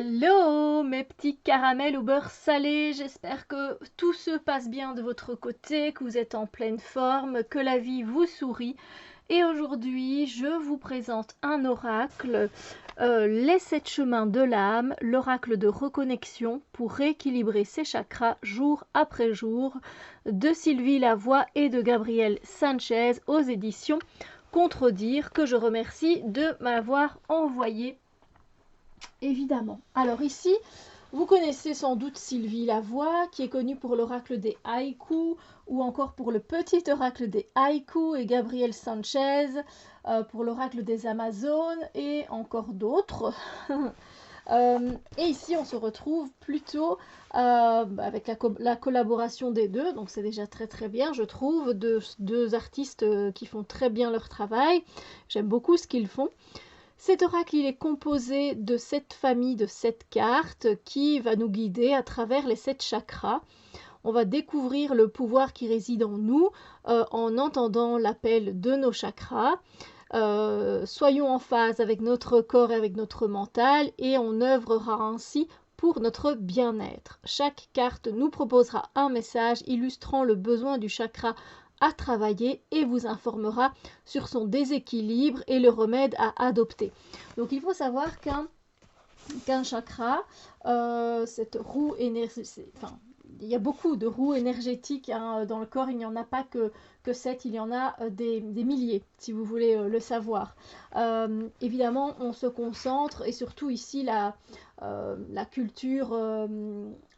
Hello mes petits caramels au beurre salé, j'espère que tout se passe bien de votre côté, que vous êtes en pleine forme, que la vie vous sourit. Et aujourd'hui, je vous présente un oracle, les 7 chemins de l'âme, l'oracle de reconnexion pour rééquilibrer ses chakras jour après jour, de Sylvie Lavoie et de Gabriel Sanchez aux éditions Contredire, que je remercie de m'avoir envoyé. Évidemment. Alors ici, vous connaissez sans doute Sylvie Lavoie, qui est connue pour l'oracle des haïkus, ou encore pour le petit oracle des haïkus, et Gabriel Sanchez pour l'oracle des Amazones, et encore d'autres. Et ici, on se retrouve plutôt avec la collaboration des deux, donc c'est déjà très très bien, je trouve, deux artistes qui font très bien leur travail. J'aime beaucoup ce qu'ils font. Cet oracle, il est composé de 7 familles de 7 cartes qui va nous guider à travers les 7 chakras. On va découvrir le pouvoir qui réside en nous en entendant l'appel de nos chakras. Soyons en phase avec notre corps et avec notre mental et on œuvrera ainsi pour notre bien-être. Chaque carte nous proposera un message illustrant le besoin du chakra à travailler et vous informera sur son déséquilibre et le remède à adopter. Donc il faut savoir qu'un chakra, cette roue énergétique, enfin, il y a beaucoup de roues énergétiques dans le corps, il n'y en a pas que 7, il y en a des milliers, si vous voulez le savoir. Évidemment, on se concentre, et surtout ici, la culture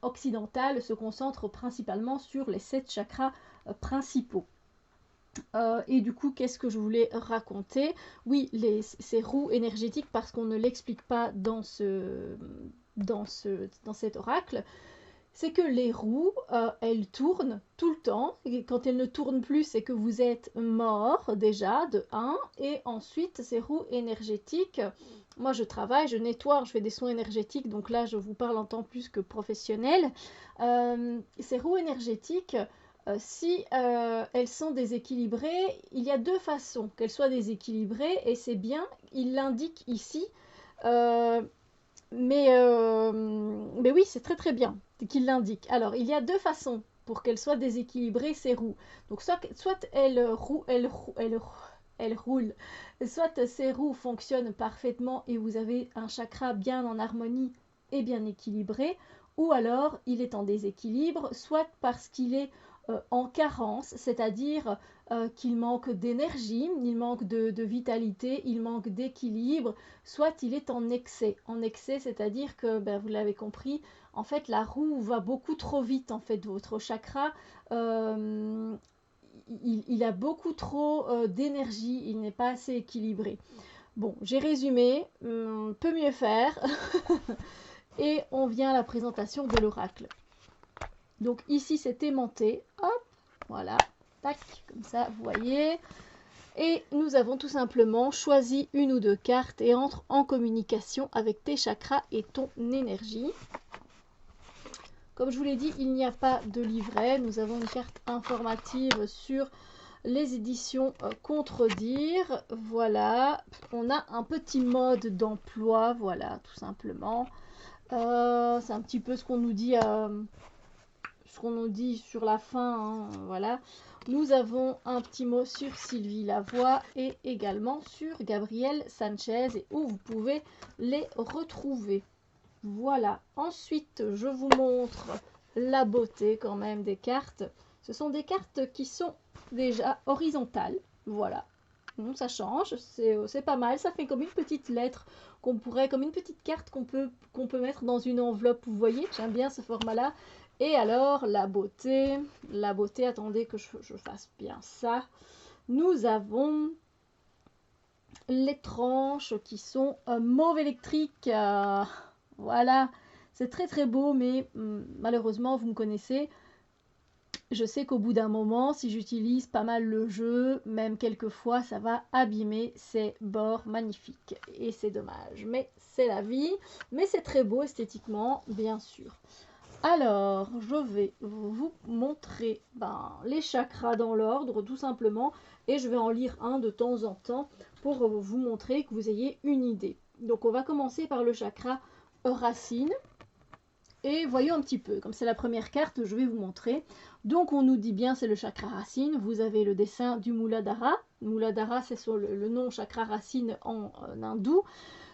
occidentale se concentre principalement sur les 7 chakras principaux. Et du coup, qu'est-ce que je voulais raconter? Oui, ces roues énergétiques, parce qu'on ne l'explique pas dans cet oracle, c'est que les roues, elles tournent tout le temps. Et quand elles ne tournent plus, c'est que vous êtes mort déjà, de 1. Et ensuite, ces roues énergétiques, moi je travaille, je nettoie, je fais des soins énergétiques, donc là je vous parle en tant plus que professionnel. Ces roues énergétiques, si elles sont déséquilibrées, il y a 2 façons qu'elles soient déséquilibrées, et c'est bien, il l'indique ici, mais oui, c'est très très bien qu'il l'indique. Alors, il y a 2 façons pour qu'elles soient déséquilibrées, ces roues. Donc, soit elles roulent, soit ces roues fonctionnent parfaitement et vous avez un chakra bien en harmonie et bien équilibré, ou alors il est en déséquilibre, soit parce qu'il est en carence, c'est-à-dire qu'il manque d'énergie, il manque de vitalité, il manque d'équilibre, soit il est en excès. En excès, c'est-à-dire que, vous l'avez compris, en fait, la roue va beaucoup trop vite, en fait, votre chakra. Il a beaucoup trop d'énergie, il n'est pas assez équilibré. Bon, j'ai résumé, peut mieux faire. Et on vient à la présentation de l'oracle. Donc ici, c'est aimanté. Hop, voilà, tac, comme ça, vous voyez. Et nous avons tout simplement choisi une ou 2 cartes et entre en communication avec tes chakras et ton énergie. Comme je vous l'ai dit, il n'y a pas de livret. Nous avons une carte informative sur les éditions Contredire. Voilà, on a un petit mode d'emploi, voilà, tout simplement. C'est un petit peu ce qu'on nous dit sur la fin, hein, voilà. Nous avons un petit mot sur Sylvie Lavoie et également sur Gabriel Sanchez et où vous pouvez les retrouver. Voilà. Ensuite, je vous montre la beauté quand même des cartes. Ce sont des cartes qui sont déjà horizontales. Voilà. Donc ça change, c'est pas mal. Ça fait comme une petite lettre comme une petite carte qu'on peut mettre dans une enveloppe. Vous voyez, j'aime bien ce format-là. Et alors, la beauté, attendez que je fasse bien ça. Nous avons les tranches qui sont mauve électrique. Voilà, c'est très très beau, mais malheureusement, vous me connaissez. Je sais qu'au bout d'un moment, si j'utilise pas mal le jeu, même quelquefois, ça va abîmer ces bords magnifiques. Et c'est dommage, mais c'est la vie. Mais c'est très beau esthétiquement, bien sûr. Alors, je vais vous montrer les chakras dans l'ordre, tout simplement. Et je vais en lire un de temps en temps pour vous montrer que vous ayez une idée. Donc, on va commencer par le chakra racine. Et voyons un petit peu, comme c'est la première carte, je vais vous montrer. Donc on nous dit bien c'est le chakra racine, vous avez le dessin du Muladhara. Muladhara c'est sur le nom chakra racine en hindou.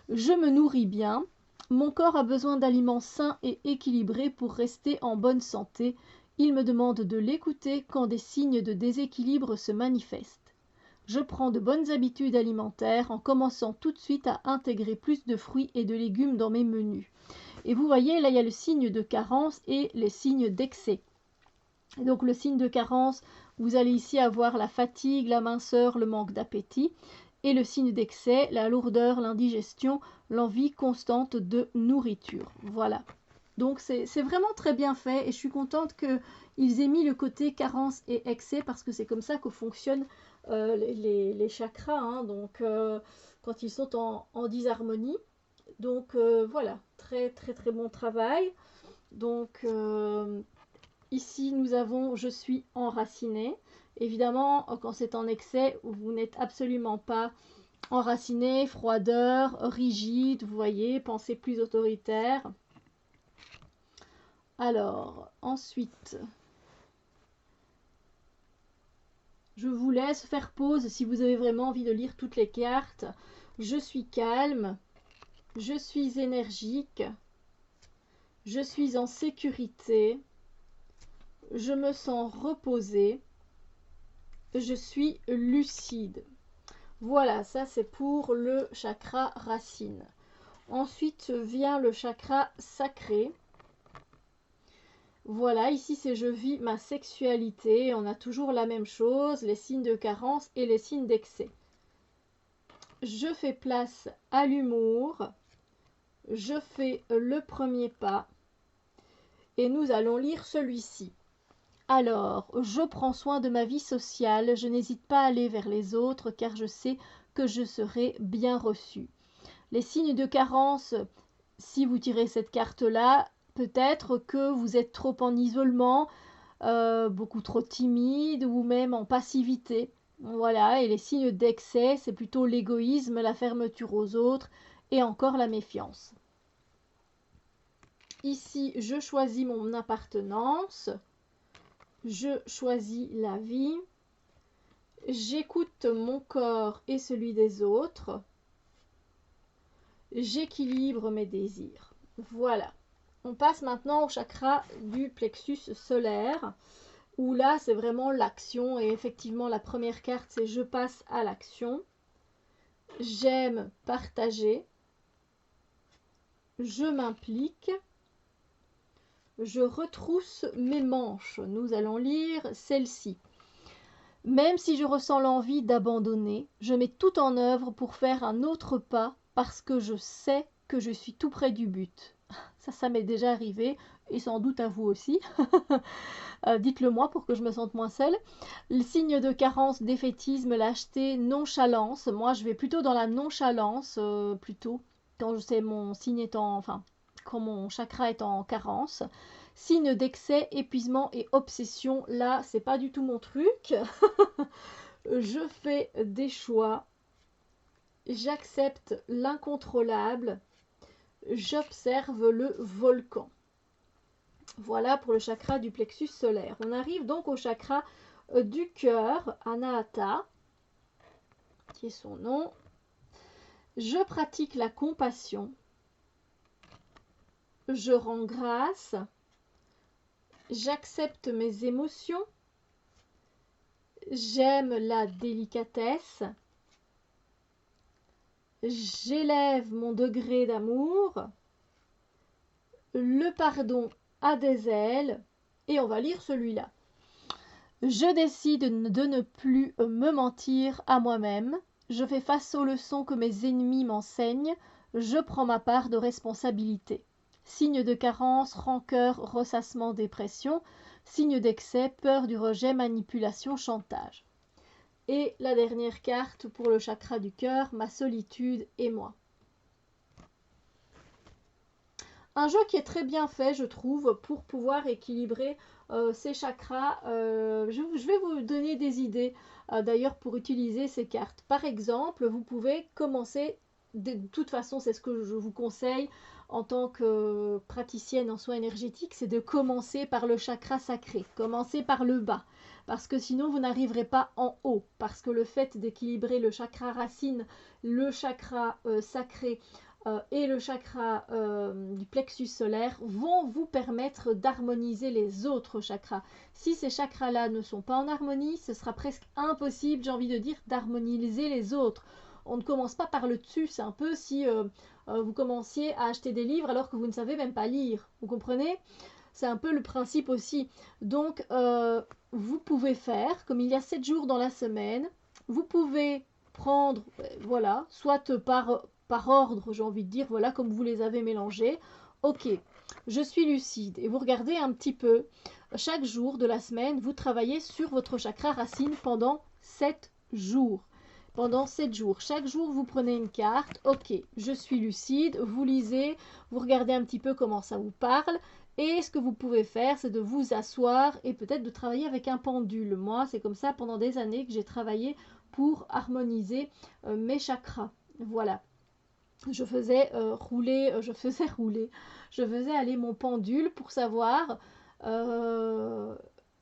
Je me nourris bien, mon corps a besoin d'aliments sains et équilibrés pour rester en bonne santé. Il me demande de l'écouter quand des signes de déséquilibre se manifestent. Je prends de bonnes habitudes alimentaires en commençant tout de suite à intégrer plus de fruits et de légumes dans mes menus. Et vous voyez, là, il y a le signe de carence et les signes d'excès. Donc, le signe de carence, vous allez ici avoir la fatigue, la minceur, le manque d'appétit. Et le signe d'excès, la lourdeur, l'indigestion, l'envie constante de nourriture. Voilà. Donc, c'est vraiment très bien fait et je suis contente qu'ils aient mis le côté carence et excès parce que c'est comme ça que fonctionnent les chakras. Hein, donc, quand ils sont en disharmonie. Donc voilà, très très très bon travail. Donc ici nous avons je suis enraciné. Évidemment, quand c'est en excès, vous n'êtes absolument pas enraciné, froideur, rigide, vous voyez, pensée plus autoritaire. Alors, ensuite, je vous laisse faire pause si vous avez vraiment envie de lire toutes les cartes. Je suis calme, je suis énergique. Je suis en sécurité, je me sens reposée, je suis lucide. Voilà, ça c'est pour le chakra racine. Ensuite vient le chakra sacré. Voilà, ici c'est je vis ma sexualité. On a toujours la même chose, les signes de carence et les signes d'excès. Je fais place à l'humour. Je fais le premier pas. Et nous allons lire celui-ci. Alors, je prends soin de ma vie sociale, je n'hésite pas à aller vers les autres car je sais que je serai bien reçue. Les signes de carence, si vous tirez cette carte-là, peut-être que vous êtes trop en isolement, beaucoup trop timide ou même en passivité. Voilà, et les signes d'excès, c'est plutôt l'égoïsme, la fermeture aux autres et encore la méfiance. Ici, je choisis mon appartenance. Je choisis la vie. J'écoute mon corps et celui des autres. J'équilibre mes désirs. Voilà. On passe maintenant au chakra du plexus solaire, où là, c'est vraiment l'action. Et effectivement, la première carte, c'est je passe à l'action. J'aime partager. Je m'implique. Je retrousse mes manches. Nous allons lire celle-ci. Même si je ressens l'envie d'abandonner, je mets tout en œuvre pour faire un autre pas parce que je sais que je suis tout près du but. Ça m'est déjà arrivé et sans doute à vous aussi. Dites-le moi pour que je me sente moins seule. Le signe de carence, défaitisme, lâcheté, nonchalance. Moi, je vais plutôt dans la nonchalance, plutôt, quand je sais mon signe est enfin, quand mon chakra est en carence. Signe d'excès, épuisement et obsession, là, c'est pas du tout mon truc. Je fais des choix. J'accepte l'incontrôlable. J'observe le volcan. Voilà pour le chakra du plexus solaire. On arrive donc au chakra du cœur, Anahata, qui est son nom. Je pratique la compassion. Je rends grâce. J'accepte mes émotions. J'aime la délicatesse. J'élève mon degré d'amour. Le pardon a des ailes. Et on va lire celui-là. Je décide de ne plus me mentir à moi-même. Je fais face aux leçons que mes ennemis m'enseignent. Je prends ma part de responsabilité. Signe de carence, rancœur, ressassement, dépression. Signe d'excès, peur du rejet, manipulation, chantage. Et la dernière carte pour le chakra du cœur, ma solitude et moi. Un jeu qui est très bien fait, je trouve, pour pouvoir équilibrer ces chakras. Je vais vous donner des idées, d'ailleurs, pour utiliser ces cartes. Par exemple, vous pouvez commencer de toute façon, c'est ce que je vous conseille en tant que praticienne en soins énergétiques, c'est de commencer par le chakra sacré, commencer par le bas, parce que sinon vous n'arriverez pas en haut, parce que le fait d'équilibrer le chakra racine, le chakra sacré et le chakra du plexus solaire vont vous permettre d'harmoniser les autres chakras. Si ces chakras-là ne sont pas en harmonie, ce sera presque impossible, j'ai envie de dire, d'harmoniser les autres. On ne commence pas par le dessus, c'est un peu si vous commenciez à acheter des livres alors que vous ne savez même pas lire. Vous comprenez? C'est un peu le principe aussi. Donc, vous pouvez faire, comme il y a 7 jours dans la semaine, vous pouvez prendre, voilà, soit par ordre, j'ai envie de dire, voilà, comme vous les avez mélangés. Ok, je suis lucide. Et vous regardez un petit peu, chaque jour de la semaine, vous travaillez sur votre chakra racine pendant 7 jours. Pendant 7 jours. Chaque jour, vous prenez une carte. Ok, je suis lucide. Vous lisez, vous regardez un petit peu comment ça vous parle. Et ce que vous pouvez faire, c'est de vous asseoir et peut-être de travailler avec un pendule. Moi, c'est comme ça pendant des années que j'ai travaillé pour harmoniser mes chakras. Voilà. Je faisais rouler, je faisais aller mon pendule pour savoir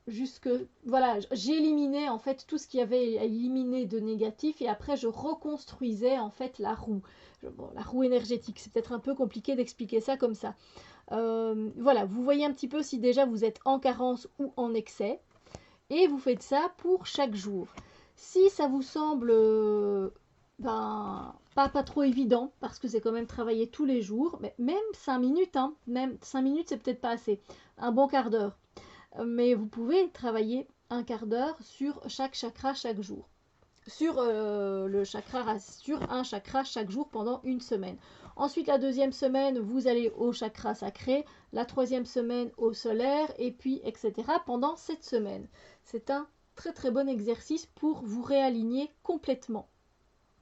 jusque, voilà, j'éliminais en fait tout ce qu'il y avait à éliminer de négatif et après je reconstruisais en fait la roue. Bon, la roue énergétique, c'est peut-être un peu compliqué d'expliquer ça comme ça. Voilà, vous voyez un petit peu si déjà vous êtes en carence ou en excès et vous faites ça pour chaque jour. Si ça vous semble pas trop évident, parce que c'est quand même travailler tous les jours, mais même 5 minutes, hein, même 5 minutes c'est peut-être pas assez, un bon quart d'heure. Mais vous pouvez travailler un quart d'heure sur chaque chakra chaque jour. Sur sur un chakra chaque jour pendant une semaine. Ensuite, la deuxième semaine, vous allez au chakra sacré, la troisième semaine au solaire, et puis etc. pendant 7 semaines. C'est un très très bon exercice pour vous réaligner complètement.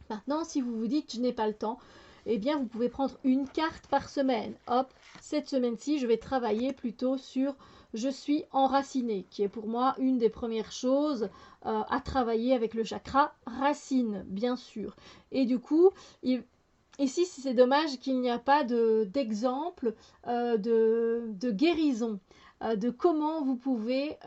Maintenant, si vous vous dites je n'ai pas le temps, eh bien vous pouvez prendre une carte par semaine. Hop, cette semaine-ci, je vais travailler plutôt sur je suis enraciné, qui est pour moi une des premières choses à travailler avec le chakra racine, bien sûr. Et du coup, ici, c'est dommage qu'il n'y a pas d'exemple de guérison, de comment vous pouvez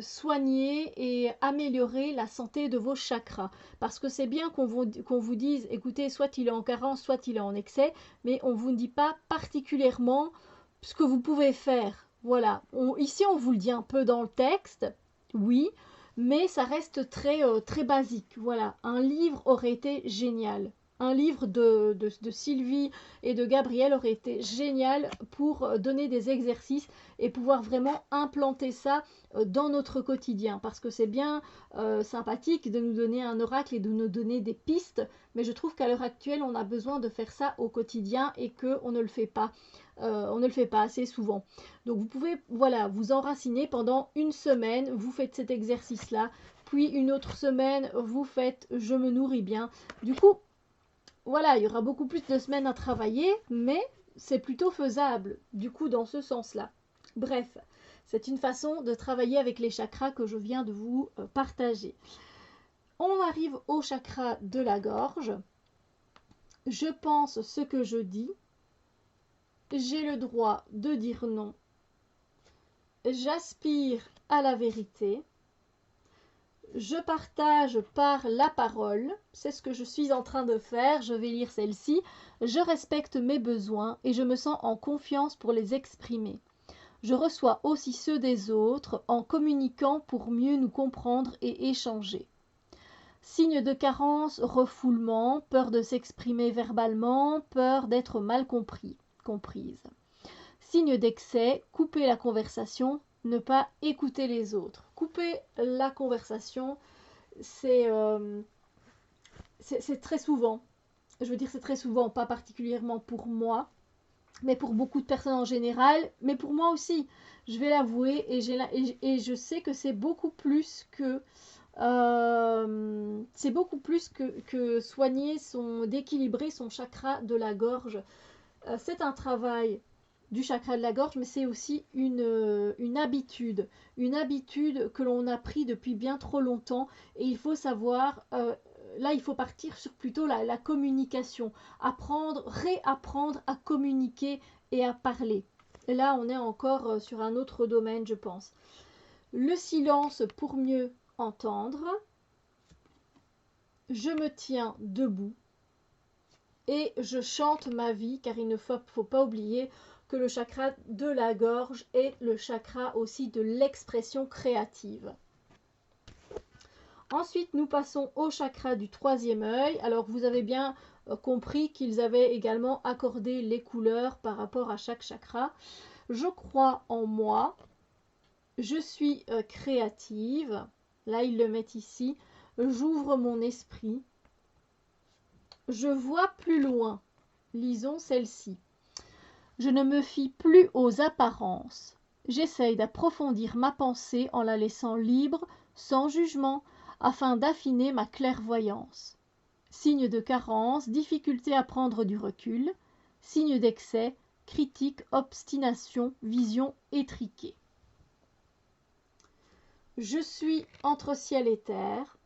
soigner et améliorer la santé de vos chakras. Parce que c'est bien qu'on vous dise, écoutez, soit il est en carence, soit il est en excès, mais on ne vous dit pas particulièrement ce que vous pouvez faire. Voilà. Ici, on vous le dit un peu dans le texte, oui, mais ça reste très basique. Voilà. Un livre aurait été génial. Un livre de Sylvie et de Gabriel aurait été génial pour donner des exercices et pouvoir vraiment implanter ça dans notre quotidien. Parce que c'est bien sympathique de nous donner un oracle et de nous donner des pistes, mais je trouve qu'à l'heure actuelle, on a besoin de faire ça au quotidien et qu'on ne le fait pas. On ne le fait pas assez souvent. Donc vous pouvez voilà, vous enraciner pendant une semaine, vous faites cet exercice-là, puis une autre semaine, vous faites je me nourris bien. Du coup, voilà, il y aura beaucoup plus de semaines à travailler, mais c'est plutôt faisable, du coup, dans ce sens-là. Bref, c'est une façon de travailler avec les chakras que je viens de vous partager. On arrive au chakra de la gorge. Je pense ce que je dis. J'ai le droit de dire non. J'aspire à la vérité. Je partage par la parole, c'est ce que je suis en train de faire, je vais lire celle-ci. Je respecte mes besoins et je me sens en confiance pour les exprimer. Je reçois aussi ceux des autres en communiquant pour mieux nous comprendre et échanger. Signe de carence, refoulement, peur de s'exprimer verbalement, peur d'être mal comprise. Signe d'excès, couper la conversation, ne pas écouter les autres. Couper la conversation, c'est très souvent. Je veux dire, c'est très souvent, pas particulièrement pour moi, mais pour beaucoup de personnes en général, mais pour moi aussi. Je vais l'avouer, et je sais que c'est beaucoup plus que soigner d'équilibrer son chakra de la gorge. C'est un travail du chakra de la gorge, mais c'est aussi une habitude que l'on a pris depuis bien trop longtemps, et il faut savoir là, il faut partir sur plutôt la communication. Réapprendre à communiquer et à parler. Et là, on est encore sur un autre domaine, je pense. Le silence pour mieux entendre. Je me tiens debout. Et je chante ma vie, car il ne faut pas oublier que le chakra de la gorge est le chakra aussi de l'expression créative. Ensuite, nous passons au chakra du troisième œil. Alors, vous avez bien compris qu'ils avaient également accordé les couleurs par rapport à chaque chakra. Je crois en moi. Je suis créative. Là, ils le mettent ici. J'ouvre mon esprit. Je vois plus loin. Lisons celle-ci. Je ne me fie plus aux apparences. J'essaye d'approfondir ma pensée en la laissant libre, sans jugement, afin d'affiner ma clairvoyance. Signe de carence, difficulté à prendre du recul. Signe d'excès, critique, obstination, vision étriquée. Je suis entre ciel et terre.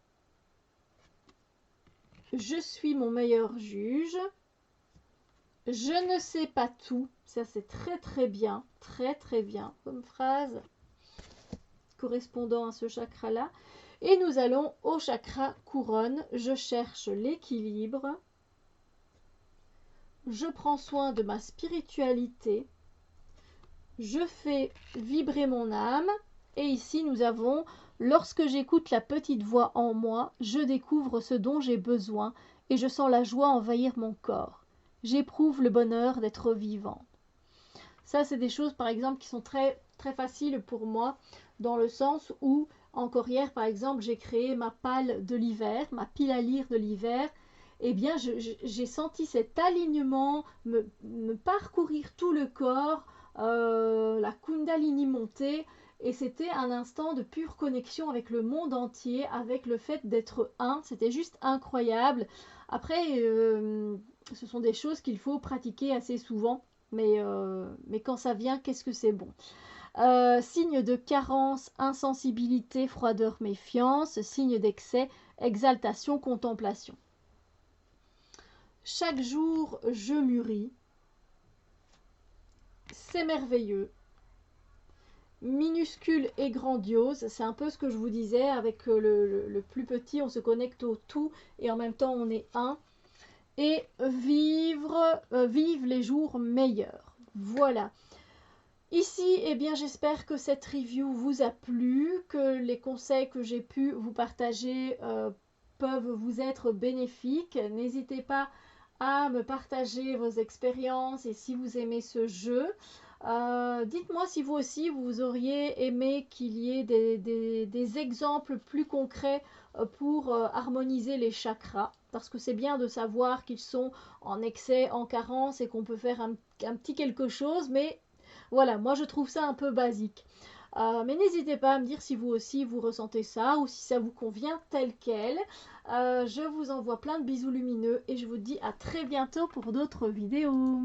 Je suis mon meilleur juge. Je ne sais pas tout. Ça, c'est très bien comme phrase correspondant à ce chakra-là. Et nous allons au chakra couronne. Je cherche l'équilibre. Je prends soin de ma spiritualité. Je fais vibrer mon âme. Et ici, nous avons « Lorsque j'écoute la petite voix en moi, je découvre ce dont j'ai besoin et je sens la joie envahir mon corps. J'éprouve le bonheur d'être vivant. » Ça, c'est des choses, par exemple, qui sont très faciles pour moi, dans le sens où, encore hier, par exemple, j'ai créé ma pile de l'hiver, ma pile à lire de l'hiver. Eh bien, j'ai senti cet alignement me parcourir tout le corps, la Kundalini monter. Et c'était un instant de pure connexion avec le monde entier, avec le fait d'être un. C'était juste incroyable. Après, ce sont des choses qu'il faut pratiquer assez souvent. Mais quand ça vient, qu'est-ce que c'est bon. Signe de carence, insensibilité, froideur, méfiance. Signe d'excès, exaltation, contemplation. Chaque jour, je mûris. C'est merveilleux. Minuscule et grandiose, c'est un peu ce que je vous disais, avec le plus petit, on se connecte au tout et en même temps on est un. Et vive les jours meilleurs. Voilà. Ici, eh bien, j'espère que cette review vous a plu, que les conseils que j'ai pu vous partager peuvent vous être bénéfiques. N'hésitez pas à me partager vos expériences et si vous aimez ce jeu. Dites-moi si vous aussi vous auriez aimé qu'il y ait des exemples plus concrets pour harmoniser les chakras, parce que c'est bien de savoir qu'ils sont en excès, en carence et qu'on peut faire un petit quelque chose, mais voilà, moi je trouve ça un peu basique. Mais n'hésitez pas à me dire si vous aussi vous ressentez ça ou si ça vous convient tel quel. Je vous envoie plein de bisous lumineux et je vous dis à très bientôt pour d'autres vidéos.